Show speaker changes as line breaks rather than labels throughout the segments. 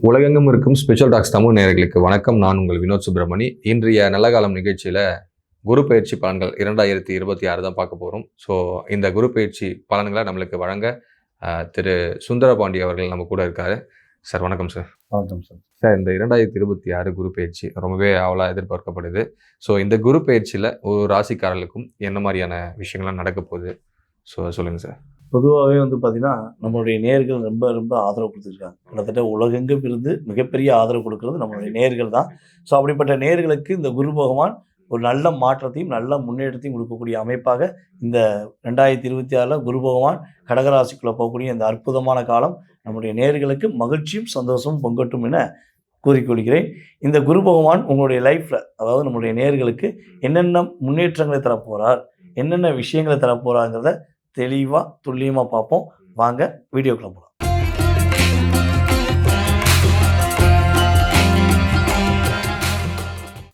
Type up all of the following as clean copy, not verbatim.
உலகெங்கும் இருக்கும் special tax Tamil நேயர்களுக்கு வணக்கம். நான் உங்கள் வினோத் சுப்ரமணி. இன்றைய நல்ல காலம் நிகழ்ச்சியில் குரு பயிற்சி பலன்கள் 2026 தான் பார்க்க போகிறோம். ஸோ இந்த குரு பயிற்சி பலன்களை நம்மளுக்கு வழங்க திரு சுந்தரபாண்டி அவர்கள் நம்ம கூட இருக்காரு. சார் வணக்கம் சார்.
வணக்கம் சார்.
சார், இந்த 2026 குரு பயிற்சி ரொம்பவே அவளாக எதிர்பார்க்கப்படுது. ஸோ இந்த குரு பயிற்சியில் ஒரு ராசிக்காரர்களுக்கும் என்ன மாதிரியான விஷயங்கள்லாம் நடக்க போகுது? ஸோ சொல்லுங்கள் சார்.
பொதுவாகவே பார்த்தீங்கன்னா நம்மளுடைய நேயர்கள் ரொம்ப ரொம்ப ஆதரவு கொடுத்துருக்காங்க. கிட்டத்தட்ட உலகெங்கும் இருந்து மிகப்பெரிய ஆதரவு கொடுக்கறது நம்மளுடைய நேயர்கள் தான். ஸோ அப்படிப்பட்ட நேயர்களுக்கு இந்த குரு பகவான் ஒரு நல்ல மாற்றத்தையும் நல்ல முன்னேற்றத்தையும் கொடுக்கக்கூடிய அமைப்பாக இந்த 2026 குரு பகவான் கடகராசிக்குள்ளே போகக்கூடிய இந்த அற்புதமான காலம் நம்முடைய நேயர்களுக்கு மகிழ்ச்சியும் சந்தோஷமும் பொங்கட்டும் என கூறிக்கொள்கிறேன். இந்த குரு பகவான் உங்களுடைய லைஃப்பில், அதாவது நம்முடைய நேயர்களுக்கு என்னென்ன முன்னேற்றங்களை தரப்போகிறார், என்னென்ன விஷயங்களை தரப்போகிறாங்கிறத தெளிவாக துல்லியமாக பார்ப்போம். வாங்க வீடியோக்குள்ள போகலாம்.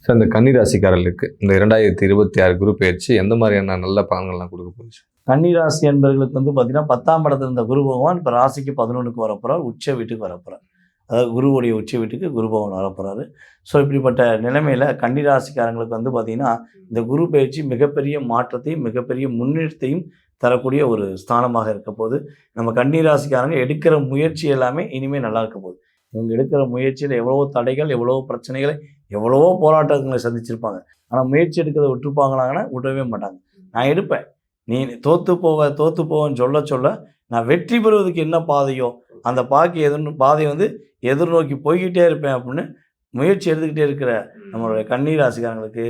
சார், இந்த கன்னிராசிக்காரர்களுக்கு இந்த 2026 குரு பயிற்சி எந்த மாதிரியான நல்ல பலன்கள்லாம் கொடுக்க போகுது?
கன்னிராசி என்பவர்களுக்கு பார்த்தீங்கன்னா 10ஆம் இடத்துல இருந்த குரு பகவான் இப்போ ராசிக்கு 11க்கு வரப்போகிறார். உச்ச வீட்டுக்கு வரப்போகிறார். அதாவது குருவுடைய உச்ச வீட்டுக்கு குரு பகவான் வரப்போகிறாரு. ஸோ இப்படிப்பட்ட நிலைமையில் கன்னிராசிக்காரங்களுக்கு பார்த்தீங்கன்னா இந்த குரு பயிற்சி மிகப்பெரிய மாற்றத்தையும் மிகப்பெரிய முன்னேற்றத்தையும் தரக்கூடிய ஒரு ஸ்தானமாக இருக்க போது. நம்ம கன்னிராசிக்காரங்க எடுக்கிற முயற்சி எல்லாமே இனிமேல் நல்லா இருக்க போகுது. இவங்க எடுக்கிற முயற்சியில் எவ்வளவோ தடைகள், எவ்வளவோ பிரச்சனைகளை, எவ்வளவோ போராட்டங்களை சந்திச்சிருப்பாங்க. ஆனால் முயற்சி எடுக்கிறத விட்டுருப்பாங்களாங்கன்னா விடவே மாட்டாங்க. நான் எடுப்பேன், நீ தோற்று போவேன்னு சொல்ல சொல்ல நான் வெற்றி பெறுவதற்கு என்ன பாதையோ அந்த பாதையை எதிர்நோக்கி போய்கிட்டே இருப்பேன் அப்படின்னு முயற்சி எடுத்துக்கிட்டே இருக்கிற நம்மளுடைய கன்னிராசிக்காரங்களுக்கு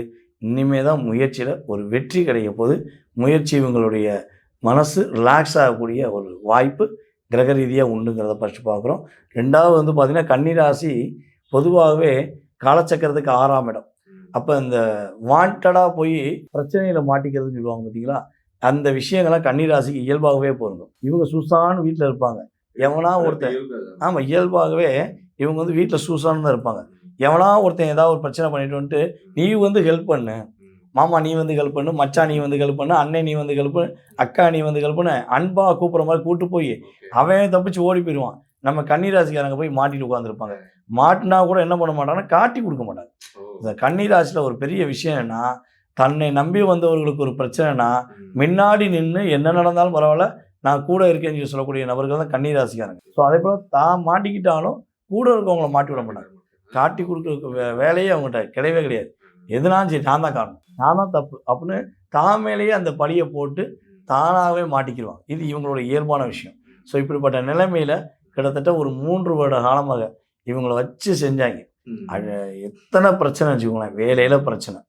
இனிமே தான் முயற்சியில் ஒரு வெற்றி கிடைக்க போது. முயற்சி இவங்களுடைய மனசு ரிலாக்ஸ் ஆகக்கூடிய ஒரு வாய்ப்பு கிரக ரீதியாக உண்டுங்கிறத ஃபஸ்ட்டு பார்க்குறோம். ரெண்டாவது பார்த்திங்கன்னா கன்னிராசி பொதுவாகவே காலச்சக்கரத்துக்கு 6ஆம் இடம். அப்போ இந்த வாண்டடாக போய் பிரச்சனையில் மாட்டிக்கிறதுன்னு சொல்லுவாங்க பார்த்தீங்களா, அந்த விஷயங்கள்லாம் கன்னிராசிக்கு இயல்பாகவே பொருந்தும். இவங்க சூசான்னு வீட்டில் இருப்பாங்க. எவனா ஒருத்தன், ஆமாம், இயல்பாகவே இவங்க வீட்டில் சூசான்னு தான் இருப்பாங்க. எவனா ஒருத்தன் ஏதாவது ஒரு பிரச்சனை பண்ணிட்டு வந்துட்டு நீ ஹெல்ப் பண்ணு, மாமா நீ ஹெல்ப் பண்ணு, மச்சான் நீ ஹெல்ப் பண்ணு, அண்ணன் நீ ஹெல்ப் பண்ணு, அக்கா நீ ஹெல்ப் பண்ணு, அன்பாக கூப்பிட்ற மாதிரி கூப்பிட்டு போய் அவன் தப்பிச்சு ஓடி போயிடுவான். நம்ம கன்னிராசிக்காரங்க போய் மாட்டிட்டு உட்காந்துருப்பாங்க. மாட்டினா கூட என்ன பண்ண மாட்டாங்கன்னா காட்டி கொடுக்க மாட்டாங்க. இந்த கன்னிராசியில் ஒரு பெரிய விஷயம் என்னன்னா, தன்னை நம்பி வந்தவர்களுக்கு ஒரு பிரச்சனைனா முன்னாடி நின்று என்ன நடந்தாலும் பரவாயில்ல நான் கூட இருக்கேன்னு சொல்லக்கூடிய நபர்கள் தான் கன்னிராசிக்காரங்க. ஸோ அதே போல் தான் மாட்டிக்கிட்டாலும் கூட இருக்கவங்கள மாட்டி விட மாட்டாங்க. காட்டி கொடுக்குற வேலையே அவங்ககிட்ட கிடையவே கிடையாது. எதுனாலும் சரி நான் தான் காரணம், நான் தான் தப்பு அப்படின்னு தான் மேலேயே அந்த பழியை போட்டு தானாகவே மாட்டிக்கிடுவாங்க. இது இவங்களோட இயல்பான விஷயம். ஸோ இப்படிப்பட்ட நிலைமையில் கிட்டத்தட்ட ஒரு 3 வருட காலமாக இவங்களை வச்சு செஞ்சாங்க. எத்தனை பிரச்சனை வச்சுக்கோங்களேன். வேலையில் பிரச்சனை,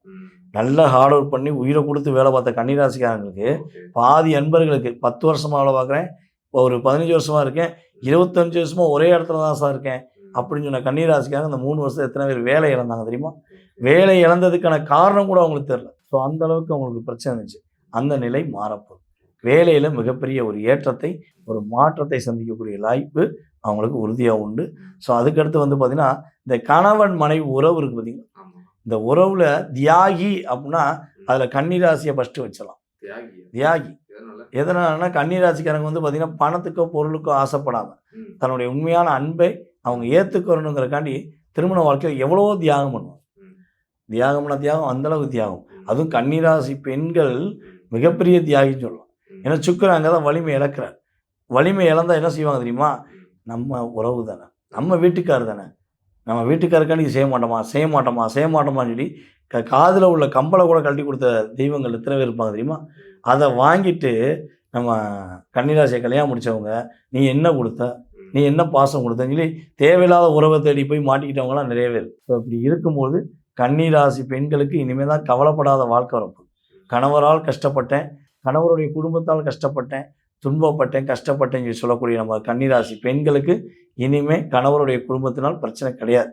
நல்லா ஹார்ட் ஒர்க் பண்ணி உயிரை கொடுத்து வேலை பார்த்த கன்னிராசிக்காரங்களுக்கு பாதி அன்பர்களுக்கு 10 வருஷமாக வேலை பார்க்குறேன், ஒரு 15 வருஷமாக இருக்கேன், 25 வருஷமாக ஒரே இடத்துல தான் சார் இருக்கேன் அப்படின்னு சொன்ன கன்னிராசிக்காரங்க இந்த 3 வருஷம் எத்தனை பேர் வேலை இழந்தாங்க தெரியுமா? வேலை இழந்ததுக்கான காரணம் கூட அவங்களுக்கு தெரியல. ஸோ அந்த அளவுக்கு அவங்களுக்கு பிரச்சனை இருந்துச்சு. அந்த நிலை மாறப்போகுது. வேலையில் மிகப்பெரிய ஒரு ஏற்றத்தை, ஒரு மாற்றத்தை சந்திக்கக்கூடிய வாய்ப்பு அவங்களுக்கு உறுதியாக உண்டு. ஸோ அதுக்கடுத்து பார்த்திங்கன்னா இந்த கணவன் மனைவி உறவு இருக்குது பார்த்திங்கன்னா, இந்த உறவில் தியாகி அப்படின்னா அதில் கன்னிராசியை ஃபஸ்ட்டு வச்சலாம். தியாகி எதனாலனா கன்னிராசிக்காரங்க பார்த்திங்கன்னா பணத்துக்கோ பொருளுக்கோ ஆசைப்படாமல் தன்னுடைய உண்மையான அன்பை அவங்க ஏற்றுக்கணுங்கிறக்காண்டி திருமண வாழ்க்கையில் எவ்வளவோ தியாகம் பண்ணுவாங்க. தியாகம்னா தியாகம், அந்தளவுக்கு தியாகம். அதுவும் கன்னிராசி பெண்கள் மிகப்பெரிய தியாகின்னு சொல்லலாம். ஏன்னா சுக்கிரன் அங்கே தான் வலிமை இழக்கிறார். வலிமை இழந்தால் என்ன செய்வாங்க தெரியுமா? நம்ம உறவு தானே, நம்ம வீட்டுக்காரர் தானே, நம்ம வீட்டுக்காரருக்காண்டி செய்ய மாட்டோமான்னு சொல்லி காதில் உள்ள கம்பளை கூட கழட்டி கொடுத்த தெய்வங்கள் எத்தனை பேர் இருப்பாங்க தெரியுமா? அதை வாங்கிட்டு நம்ம கன்னிராசியை கல்யாணம் முடித்தவங்க நீ என்ன கொடுத்த, நீ என்ன பாசம் கொடுத்தன்னு சொல்லி தேவையில்லாத உறவை தேடி போய் மாட்டிக்கிட்டவங்களாம் நிறைய பேர். ஸோ இப்படி இருக்கும்போது கன்னிராசி பெண்களுக்கு இனிமேல் தான் கவலைப்படாத வாழ்க்கை வரப்போகுது. கணவரால் கஷ்டப்பட்டேன், கணவருடைய குடும்பத்தால் கஷ்டப்பட்டேன், துன்பப்பட்டேன், கஷ்டப்பட்டேன்னு சொல்லக்கூடிய நம்ம கன்னிராசி பெண்களுக்கு இனிமேல் கணவருடைய குடும்பத்தினால் பிரச்சனை கிடையாது.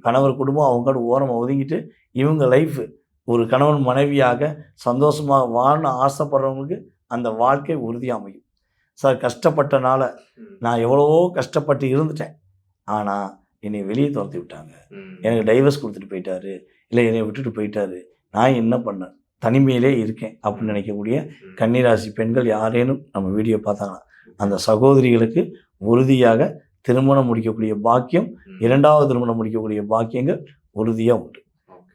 கணவர் குடும்பம் அவங்களோட ஓரமாக ஒதுங்கிட்டு இவங்க லைஃபு ஒரு கணவன் மனைவியாக சந்தோஷமாக வாழ ஆசைப்படுறவங்களுக்கு அந்த வாழ்க்கை உறுதியாக அமையும். சார், கஷ்டப்பட்டனால நான் எவ்வளவோ கஷ்டப்பட்டு இருந்துட்டேன், ஆனால் என்னை வெளியே துரத்தி விட்டாங்க, எனக்கு டைவர்ஸ் கொடுத்துட்டு போயிட்டாரு, இல்லை என்னை விட்டுட்டு போயிட்டாரு, நான் என்ன பண்ணேன், தனிமையிலே இருக்கேன் அப்படின்னு நினைக்கக்கூடிய கன்னிராசி பெண்கள் யாரேனும் நம்ம வீடியோ பார்த்தாங்கன்னா அந்த சகோதரிகளுக்கு உறுதியாக திருமணம் முடிக்கக்கூடிய பாக்கியம், 2வது திருமணம் முடிக்கக்கூடிய பாக்கியங்கள் உறுதியாக உண்டு.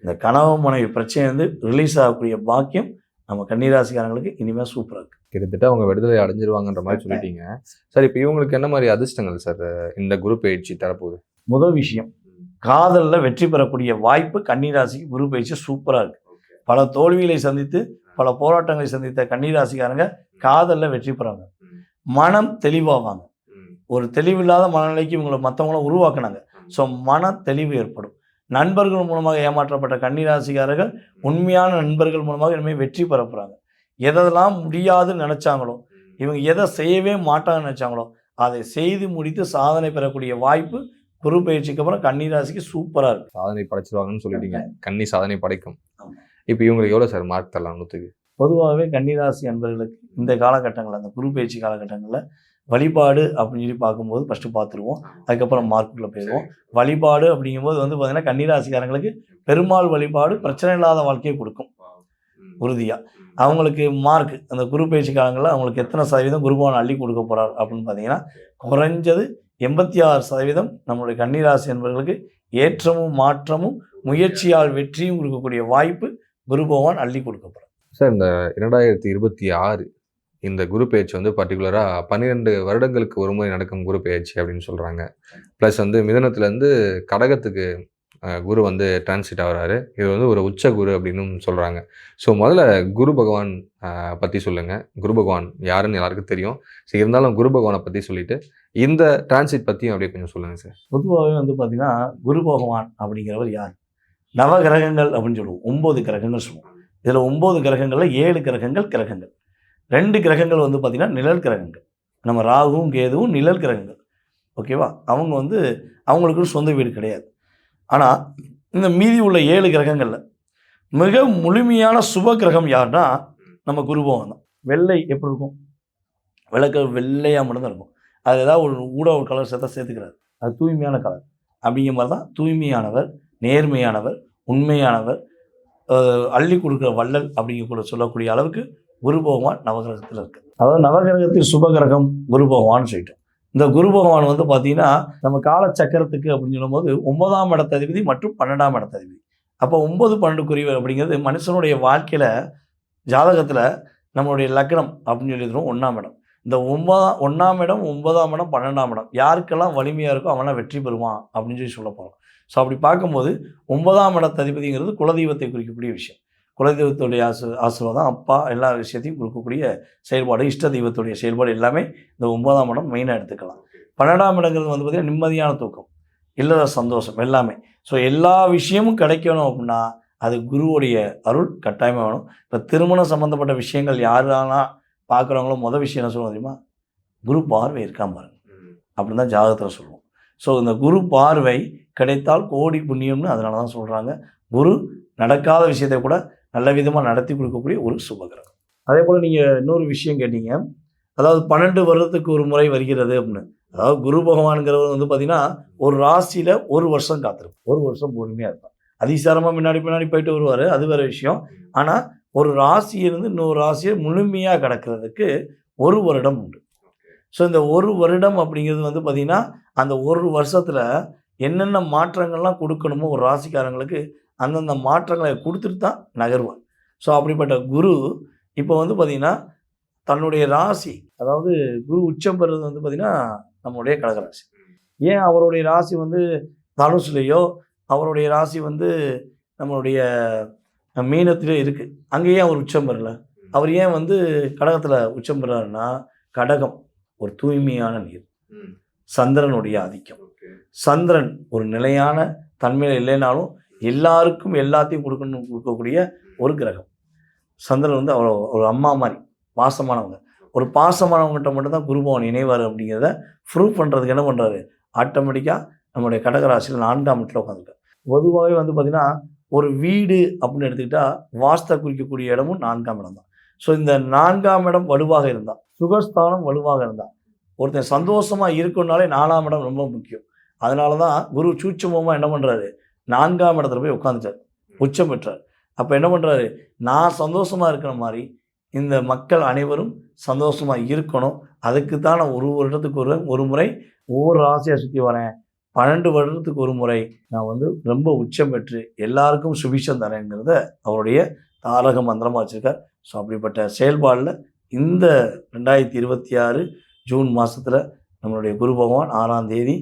இந்த கணவன் மனைவி பிரச்சனை வந்து ரிலீஸ் ஆகக்கூடிய பாக்கியம் நம்ம கன்னிராசிக்காரங்களுக்கு இனிமேல் சூப்பராக இருக்குது.
கிட்டத்தட்ட அவங்க விடுதலை அடைஞ்சிருவாங்கன்ற மாதிரி சொல்லிட்டீங்க. சார், இப்போ இவங்களுக்கு என்ன மாதிரி அதிர்ஷ்டங்கள் சார் இந்த குரு பயிற்சி தரப்போகுது?
முதல் விஷயம், காதலில் வெற்றி பெறக்கூடிய வாய்ப்பு கன்னிராசிக்கு குரு பயிற்சி சூப்பராக இருக்குது. பல தோல்விகளை சந்தித்து பல போராட்டங்களை சந்தித்த கன்னிராசிக்காரங்க காதலில் வெற்றி பெறாங்க. மனம் தெளிவாவாங்க. ஒரு தெளிவில்லாத மனநிலைக்கு இவங்களை மற்றவங்கள உருவாக்குனாங்க. ஸோ மன தெளிவு ஏற்படும். நண்பர்கள் மூலமாக ஏமாற்றப்பட்ட கன்னிராசிக்காரர்கள் உண்மையான நண்பர்கள் மூலமாக இனிமேல் வெற்றி பெற போகிறாங்க. எதெல்லாம் முடியாதுன்னு நினச்சாங்களோ, இவங்க எதை செய்யவே மாட்டாங்கன்னு நினச்சாங்களோ அதை செய்து முடித்து சாதனை பெறக்கூடிய வாய்ப்பு குரு பயிற்சிக்கு அப்புறம் கன்னிராசிக்கு சூப்பராக இருக்குது.
சாதனை படைச்சிருவாங்கன்னு சொல்லிட்டீங்க. கன்னி சாதனை படைக்கும். இப்போ இவங்களுக்கு எவ்வளோ சார் மார்க் தரலாம் 100க்கு?
பொதுவாகவே கன்னிராசி அன்பர்களுக்கு இந்த காலகட்டங்களில், அந்த குரு பயிற்சி காலகட்டங்களில் வழிபாடு அப்படின்னு சொல்லி பார்க்கும்போது ஃபஸ்ட்டு பார்த்துருவோம். அதுக்கப்புறம் மார்க்குள்ளே போயிடுவோம். வழிபாடு அப்படிங்கும்போது வந்து பார்த்திங்கன்னா கன்னிராசிக்காரங்களுக்கு பெருமாள் வழிபாடு பிரச்சனை இல்லாத வாழ்க்கையை கொடுக்கும் உறுதியாக. அவங்களுக்கு மார்க் அந்த குரு பயிற்சி காலங்களில் அவங்களுக்கு எத்தனை சதவீதம் குருபவன் அள்ளி கொடுக்க போகிறார் அப்படின்னு பார்த்தீங்கன்னா குறைஞ்சது 86% நம்மளுடைய கன்னிராசி என்பவர்களுக்கு ஏற்றமும் மாற்றமும் முயற்சியால் வெற்றியும் கொடுக்கக்கூடிய வாய்ப்பு குரு பகவான் அள்ளி கொடுக்க போகிறார்.
சார், இந்த 2026 இந்த குரு பயிற்சி வந்து பர்டிகுலராக 12 வருடங்களுக்கு ஒரு முறை நடக்கும் குரு பயிற்சி அப்படின்னு சொல்கிறாங்க. ப்ளஸ் வந்து மிதுனத்துலேருந்து கடகத்துக்கு குரு வந்து டிரான்சிட் ஆகிறாரு. இது வந்து ஒரு உச்ச குரு அப்படின்னு சொல்கிறாங்க. ஸோ முதல்ல குரு பகவான் பற்றி சொல்லுங்கள். குரு பகவான் யாருன்னு எல்லாருக்கும் தெரியும். ஸோ இருந்தாலும் குரு பகவானை பற்றி சொல்லிவிட்டு இந்த டிரான்சிட் பற்றியும் அப்படியே கொஞ்சம் சொல்லுங்கள் சார்.
பொதுவாகவே வந்து பார்த்திங்கன்னா குரு பகவான் அப்படிங்கிறவர் யார்? நவகிரகங்கள் அப்படின்னு சொல்லுவோம். 9 கிரகங்கள் சொல்லுவோம். இதில் 9 கிரகங்களில் 7 கிரகங்கள் 2 கிரகங்கள் வந்து பார்த்திங்கன்னா நிழல் கிரகங்கள். நம்ம ராகுவும் கேதுவும் நிழல் கிரகங்கள். ஓகேவா? அவங்க வந்து அவங்களுக்கு சொந்த வீடு கிடையாது. ஆனால் இந்த மீதி உள்ள 7 கிரகங்களில் மிக முழுமையான சுப கிரகம் யாருன்னா நம்ம குரு பகவான் தான். வெள்ளை எப்படி இருக்கும்? வெள்ளைக்கலர் வெள்ளையாக மட்டும்தான் இருக்கும். அது ஏதாவது ஒரு கலர் சேர்த்துக்கிறாரு. அது தூய்மையான கலர். அப்படிங்கிற மாதிரி தான் தூய்மையானவர், நேர்மையானவர், உண்மையானவர், அள்ளி கொடுக்குற வள்ளல் அப்படிங்கிற சொல்லக்கூடிய அளவுக்கு குரு பகவான் நவகிரகத்தில் இருக்குது. அதாவது நவகிரகத்தில் சுபகிரகம் குரு பகவான் சொல்லிட்டோம். இந்த குரு பகவான் வந்து பார்த்தீங்கன்னா நம்ம காலச்சக்கரத்துக்கு அப்படின்னு சொல்லும்போது 9ஆம் இடத்ததிபதி மற்றும் 12ஆம் இடத்ததிபதி. அப்போ 9, 12 குறிவு அப்படிங்கிறது மனுஷனுடைய வாழ்க்கையில் ஜாதகத்தில் நம்மளுடைய லக்னம் அப்படின்னு சொல்லிடுறோம் 1ஆம் இடம். இந்த 1ஆம் இடம், 9ஆம் இடம், 12ஆம் இடம் யாருக்கெல்லாம் வலிமையாக இருக்கோ அவனால் வெற்றி பெறுவான் அப்படின்னு சொல்ல போகிறோம். ஸோ அப்படி பார்க்கும்போது 9ஆம் இடத்ததிபதிங்கிறது குலதெய்வத்தை குறிக்கக்கூடிய விஷயம். குலதெய்வத்துடைய ஆசீர்வாதம், அப்பா எல்லா விஷயத்தையும் கொடுக்கக்கூடிய செயல்பாடு, இஷ்ட தெய்வத்துடைய செயல்பாடு எல்லாமே இந்த 9ஆம் இடம் மெயினாக எடுத்துக்கலாம். 12ஆம் இடங்கிறது வந்து பார்த்திங்கன்னா நிம்மதியான தூக்கம், இல்லற சந்தோஷம் எல்லாமே. ஸோ எல்லா விஷயமும் கிடைக்கணும் அப்படின்னா அது குருவுடைய அருள் கட்டாயமாக வேணும். இப்போ திருமணம் சம்மந்தப்பட்ட விஷயங்கள் யாரெல்லாம் பார்க்குறவங்களோ மொதல் விஷயம் என்ன சொல்லுவோம் தெரியுமா? குரு பார்வை இருக்காம பாருங்க அப்படின்னு தான் ஜாதகத்தில் சொல்லுவோம். ஸோ இந்த குரு பார்வை கிடைத்தால் கோடி புண்ணியம்னு அதனால தான் சொல்கிறாங்க. குரு நடக்காத விஷயத்தை கூட நல்ல விதமாக நடத்தி கொடுக்கக்கூடிய ஒரு சுபகிரகம். அதே போல் நீங்கள் இன்னொரு விஷயம் கேட்டீங்க, அதாவது 12 வருடத்துக்கு ஒரு முறை வருகிறது அப்படின்னு. அதாவது குரு பகவான்கிறவர் வந்து பார்த்திங்கன்னா ஒரு ராசியில் 1 வருஷம் காத்திருக்கும். 1 வருஷம் பொறுமையாக இருப்பார். அதிசாரமாக பின்னாடி போயிட்டு வருவார், அது வேறு விஷயம். ஆனால் ஒரு ராசியிலிருந்து இன்னொரு ராசியை முழுமையாக கடக்கிறதுக்கு 1 வருடம் உண்டு. ஸோ இந்த 1 வருடம் அப்படிங்கிறது வந்து பார்த்திங்கன்னா அந்த 1 வருஷத்தில் என்னென்ன மாற்றங்கள்லாம் கொடுக்கணுமோ ஒரு ராசிக்காரங்களுக்கு அந்தந்த மாற்றங்களை கொடுத்துட்டு தான் நகர்வார். ஸோ அப்படிப்பட்ட குரு இப்போ வந்து பார்த்திங்கன்னா தன்னுடைய ராசி, அதாவது குரு உச்சம் பெறுறது வந்து பார்த்திங்கன்னா நம்மளுடைய கடகராசி. ஏன் அவருடைய ராசி வந்து தனுசுலையோ, அவருடைய ராசி வந்து நம்மளுடைய மீனத்திலே இருக்குது, அங்கேயே அவர் உச்சம் பெறலை? அவர் ஏன் வந்து கடகத்தில் உச்சம் பெறாருன்னா, கடகம் ஒரு தூய்மையான நீர், சந்திரனுடைய ஆதிக்கம். சந்திரன் ஒரு நிலையான தன்மையில் இல்லைனாலும் எல்லாருக்கும் எல்லாத்தையும் கொடுக்கக்கூடிய ஒரு கிரகம். சந்திரன் வந்து அவ்வளோ ஒரு அம்மா மாதிரி பாசமானவங்க. ஒரு பாசமானவங்ககிட்ட மட்டும்தான் குருபவன் இணைவார் அப்படிங்கிறத ப்ரூவ் பண்ணுறதுக்கு என்ன பண்ணுறாரு? ஆட்டோமேட்டிக்காக நம்மளுடைய கடகராசியில் 4ஆம் இடத்துல உட்காந்துருக்கார். பொதுவாகவே வந்து பார்த்திங்கன்னா ஒரு வீடு அப்படின்னு எடுத்துக்கிட்டால் வாஸ்தை குறிக்கக்கூடிய இடமும் 4ஆம் இடம் தான். ஸோ இந்த 4ஆம் இடம் வலுவாக இருந்தால், சுகஸ்தானம் வலுவாக இருந்தால், ஒருத்தன் சந்தோஷமாக இருக்குன்னாலே 4ஆம் இடம் ரொம்ப முக்கியம். அதனால தான் குரு சூட்சமமாக என்ன பண்ணுறாரு? 4ஆம் இடத்துல போய் உட்காந்துட்டார், உச்சம் பெற்றார். அப்போ என்ன பண்ணுறாரு? நான் சந்தோஷமாக இருக்கிற மாதிரி இந்த மக்கள் அனைவரும் சந்தோஷமாக இருக்கணும், அதுக்கு தான் நான் 1 வருடத்துக்கு ஒரு முறை ஒவ்வொரு ராசியாக சுற்றி வரேன், 12 வருடத்துக்கு ஒரு முறை நான் வந்து ரொம்ப உச்சம் பெற்று எல்லாருக்கும் சுபிஷம் தரேங்கிறத அவருடைய தாரக மந்திரமாக வச்சுருக்கார். ஸோ அப்படிப்பட்ட செயல்பாடில் இந்த 2026 ஜூன் மாதத்தில் நம்மளுடைய குரு பகவான் 6ஆம் தேதி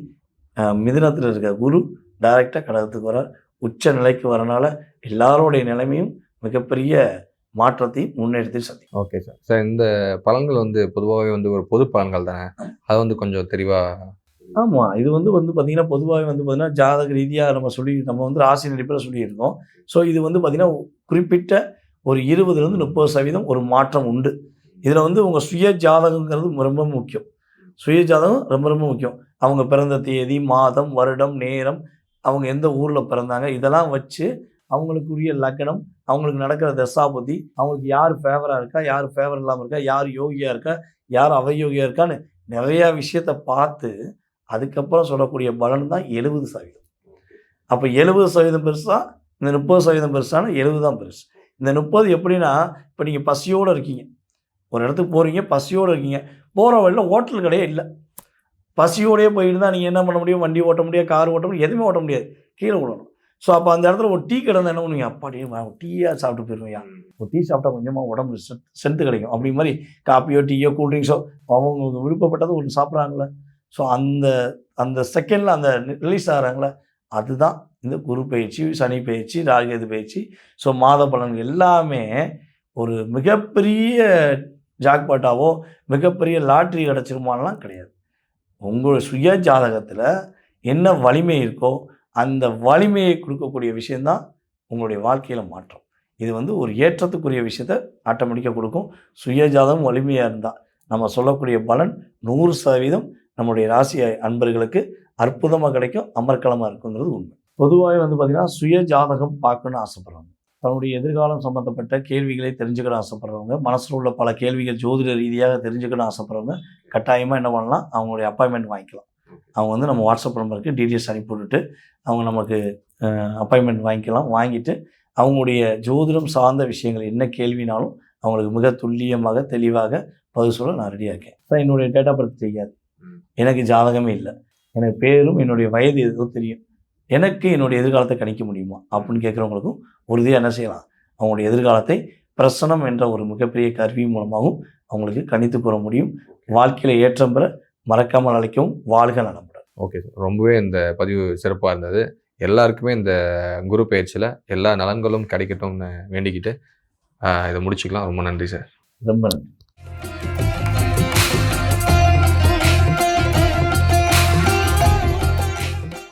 மிதுனத்தில் இருக்க குரு டைரெக்டாக கடகத்துக்கு வரார். உச்ச நிலைக்கு வரனால எல்லாருடைய நிலைமையும் மிகப்பெரிய மாற்றத்தையும் முன்னேற்றத்தையும் சந்திக்கும்.
Okay sir. சார் இந்த பலன்கள் வந்து பொதுவாகவே வந்து ஒரு பொது பலன்கள் தானே, அதை வந்து கொஞ்சம் தெளிவாக.
ஆமாம், இது வந்து பார்த்தீங்கன்னா பொதுவாகவே வந்து பார்த்தீங்கன்னா ஜாதக ரீதியாக நம்ம வந்து ராசி அடிப்படையில் சொல்லியிருக்கோம். ஸோ இது வந்து பார்த்தீங்கன்னா குறிப்பிட்ட ஒரு 20லேருந்து 30% ஒரு மாற்றம் உண்டு. இதில் வந்து உங்கள் சுய ஜாதகங்கிறது ரொம்ப முக்கியம். சுய ஜாதகம் ரொம்ப ரொம்ப முக்கியம். அவங்க பிறந்த தேதி, மாதம், வருடம், நேரம், அவங்க எந்த ஊரில் பிறந்தாங்க, இதெல்லாம் வச்சு அவங்களுக்குரிய லக்னம், அவங்களுக்கு நடக்கிற தசாபுத்தி, அவங்களுக்கு யார் ஃபேவராக இருக்கா, யார் ஃபேவர் இல்லாமல் இருக்கா, யார் யோகியாக இருக்கா, யார் அவயோகியாக இருக்கான்னு நிறையா விஷயத்த பார்த்து அதுக்கப்புறம் சொல்லக்கூடிய பலன் தான் 70%. அப்போ 70% பெருசா, இந்த 30% பெருசான 70 தான் பெருசு. இந்த 30 எப்படின்னா, இப்போ நீங்கள் பசியோடு இருக்கீங்க, ஒரு இடத்துக்கு போகிறீங்க, பசியோடு இருக்கீங்க, போகிற வழியில் ஹோட்டல் கடையே இல்லை, பசியோடையே போயிட்டு தான் நீங்கள் என்ன பண்ண முடியும், வண்டி ஓட்ட முடியாது, கார் ஓட்ட முடியாது, எதுவுமே ஓட்ட முடியாது, கீழே விடணும். ஸோ அப்போ அந்த இடத்துல ஒரு டீ கடை என்ன பண்ணுவீங்க, அப்பாடியே டீயாக சாப்பிட்டு போயிடுவீங்க, ஒரு டீ சாப்பிட்டா கொஞ்சமாக உடம்பு ஸ்ட்ரென்த்து கிடைக்கும், அப்படி மாதிரி காப்பியோ டீயோ கூல்ட்ரிங்க்ஸோ அவங்களுக்கு விருப்பப்பட்டது ஒன்று சாப்பிட்றாங்களே, ஸோ அந்த செகண்டில் அந்த ரிலீஸ் ஆகிறாங்களே, அதுதான் இந்த குரு பயிற்சி, சனி பயிற்சி, ராகுகேது பயிற்சி. ஸோ மாத பலன்கள் எல்லாமே ஒரு மிகப்பெரிய ஜாக்பாட்டாவோ மிகப்பெரிய லாட்ரி கிடச்சிருமானலாம் கிடையாது. உங்கள் சுய ஜாதகத்தில் என்ன வலிமை இருக்கோ அந்த வலிமையை கொடுக்கக்கூடிய விஷயந்தான் உங்களுடைய வாழ்க்கையில் மாற்றம். இது வந்து ஒரு ஏற்றத்துக்குரிய விஷயத்த ஆட்டோமேட்டிக்காக கொடுக்கும். சுய ஜாதகம் வலிமையாக இருந்தால் நம்ம சொல்லக்கூடிய பலன் 100% நம்முடைய ராசி அன்பர்களுக்கு அற்புதமாக கிடைக்கும், அமர்க்கலமாக இருக்குங்கிறது உண்மை. பொதுவாகவே வந்து பார்த்திங்கன்னா சுய ஜாதகம் பார்க்கணுன்னு ஆசைப்படுறாங்க, தன்னுடைய எதிர்காலம் சம்மந்தப்பட்ட கேள்விகளை தெரிஞ்சுக்கணும் ஆசைப்படுறவங்க, மனசில் உள்ள பல கேள்விகள் ஜோதிட ரீதியாக தெரிஞ்சுக்கணும் ஆசைப்படுறவங்க கட்டாயமாக என்ன பண்ணலாம், அவங்களுடைய அப்பாயின்மெண்ட் வாங்கிக்கலாம். அவங்க வந்து நம்ம வாட்ஸ்அப் நம்பருக்கு டீட்டெயில்ஸ் அனுப்பி விட்டுட்டு அவங்க நமக்கு அப்பாயின்மெண்ட் வாங்கிக்கலாம். வாங்கிட்டு அவங்களுடைய ஜோதிடம் சார்ந்த விஷயங்கள் என்ன கேள்வினாலும் அவங்களுக்கு மிக துல்லியமாக தெளிவாக பதில் சொல்ல நான் ரெடியாக இருக்கேன். சார் என்னுடைய டேட் ஆஃப் பர்த் தெரியாது, எனக்கு ஜாதகமே இல்லை, எனக்கு பேரும் என்னுடைய வயது எதுவும் தெரியும், எனக்கு என்னுடைய எதிர்காலத்தை கணிக்க முடியுமா அப்படின்னு கேட்குறவங்களுக்கும் உறுதியாக என்ன செய்யலாம், அவங்களுடைய எதிர்காலத்தை பிரசனம் என்ற ஒரு மிகப்பெரிய கருவி மூலமாகவும் அவங்களுக்கு கணித்து கூற முடியும். வாழ்க்கையில் ஏற்றம் பெற மறக்காமல் அழைக்கவும். வாழ்க நலமுடன்.
ஓகே சார், ரொம்பவே இந்த பதிவு சிறப்பாக இருந்தது. எல்லாருக்குமே இந்த குரு பயிற்சியில் எல்லா நலன்களும் கிடைக்கட்டும்னு வேண்டிக்கிட்டு இதை முடிச்சுக்கலாம். ரொம்ப நன்றி சார்.
ரொம்ப நன்றி.